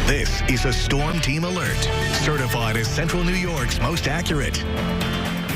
This is a Storm Team Alert, certified as Central New York's most accurate.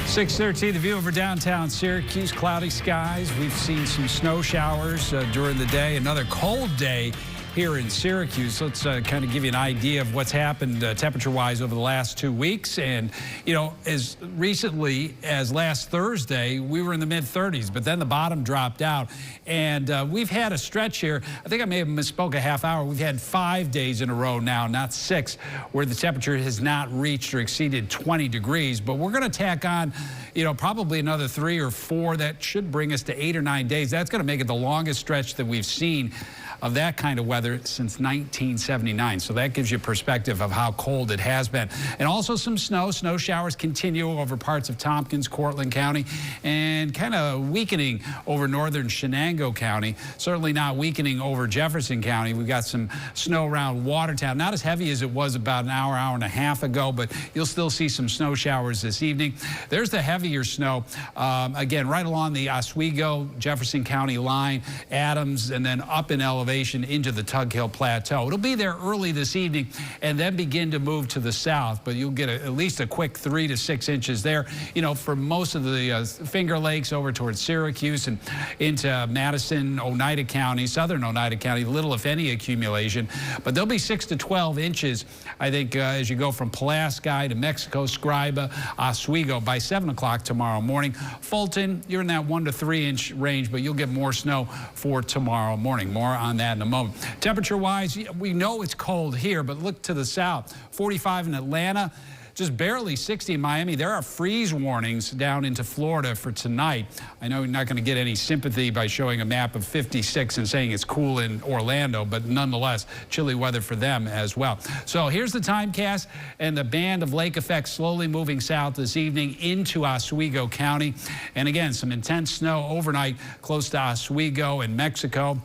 6:13, the view over downtown Syracuse, cloudy skies. We've seen some snow showers during the day. Another cold day here in Syracuse. Let's kind of give you an idea of what's happened temperature-wise over the last 2 weeks. And, you know, as recently as last Thursday, we were in the mid-30s, but then the bottom dropped out. And we've had a stretch here. I think I may have misspoke a half hour. We've had 5 days in a row now, not 6, where the temperature has not reached or exceeded 20 degrees. But we're going to tack on, you know, probably another 3 or 4. That should bring us to 8 or 9 days. That's going to make it the longest stretch that we've seen of that kind of weather since 1979. So that gives you perspective of how cold it has been. And also some snow. Snow showers continue over parts of Tompkins, Cortland County, and kind of weakening over northern Shenango County. Certainly not weakening over Jefferson County. We've got some snow around Watertown. Not as heavy as it was about an hour and a half ago, but you'll still see some snow showers this evening. There's the heavier snow, again, right along the Oswego, Jefferson County line, Adams, and then up in elevation into the Tug Hill Plateau. It'll be there early this evening and then begin to move to the south, but you'll get at least a quick 3 to 6 inches there, you know, for most of the Finger Lakes over towards Syracuse and into Madison, Oneida County, southern Oneida County, little if any accumulation, but there'll be 6 to 12 inches, I think, as you go from Pulaski to Mexico, Scriba, Oswego by 7 o'clock tomorrow morning. Fulton, you're in that 1 to 3 inch range, but you'll get more snow for tomorrow morning. More on that in a moment. Temperature-wise, we know it's cold here, but look to the south. 45 in Atlanta, just barely 60 in Miami. There are freeze warnings down into Florida for tonight. I know you're not going to get any sympathy by showing a map of 56 and saying it's cool in Orlando, but nonetheless, chilly weather for them as well. So here's the timecast and the band of lake effects slowly moving south this evening into Oswego County. And again, some intense snow overnight close to Oswego and Mexico.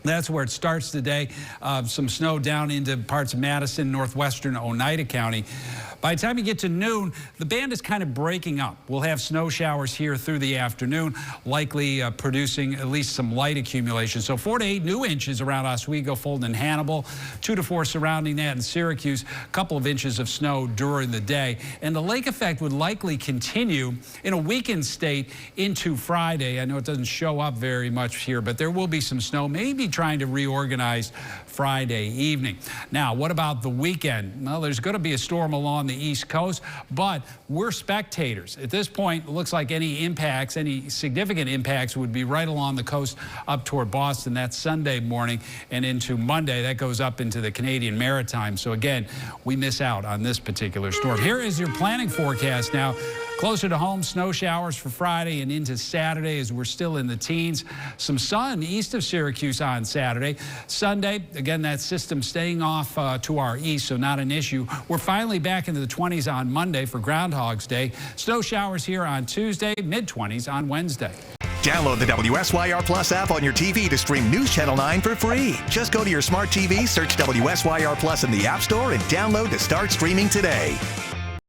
That's where it starts today. Some snow down into parts of Madison, northwestern Oneida County. By the time you get to noon, the band is kind of breaking up. We'll have snow showers here through the afternoon, likely producing at least some light accumulation. So 4 to 8 new inches around Oswego, Fulton, and Hannibal. 2 to 4 surrounding that in Syracuse. A couple of inches of snow during the day. And the lake effect would likely continue in a weakened state into Friday. I know it doesn't show up very much here, but there will be some snow, maybe trying to reorganize Friday evening. Now, what about the weekend? Well, there's going to be a storm along the East Coast, but we're spectators. At this point, it looks like any impacts, any significant impacts would be right along the coast up toward Boston. That's Sunday morning and into Monday. That goes up into the Canadian Maritime. So again, we miss out on this particular storm. Here is your planning forecast now. Closer to home, snow showers for Friday and into Saturday as we're still in the teens. Some sun east of Syracuse on Saturday. Sunday, again, that system staying off to our east, so not an issue. We're finally back into the 20s on Monday for Groundhog's Day. Snow showers here on Tuesday, mid-20s on Wednesday. Download the WSYR Plus app on your TV to stream News Channel 9 for free. Just go to your smart TV, search WSYR Plus in the App Store, and download to start streaming today.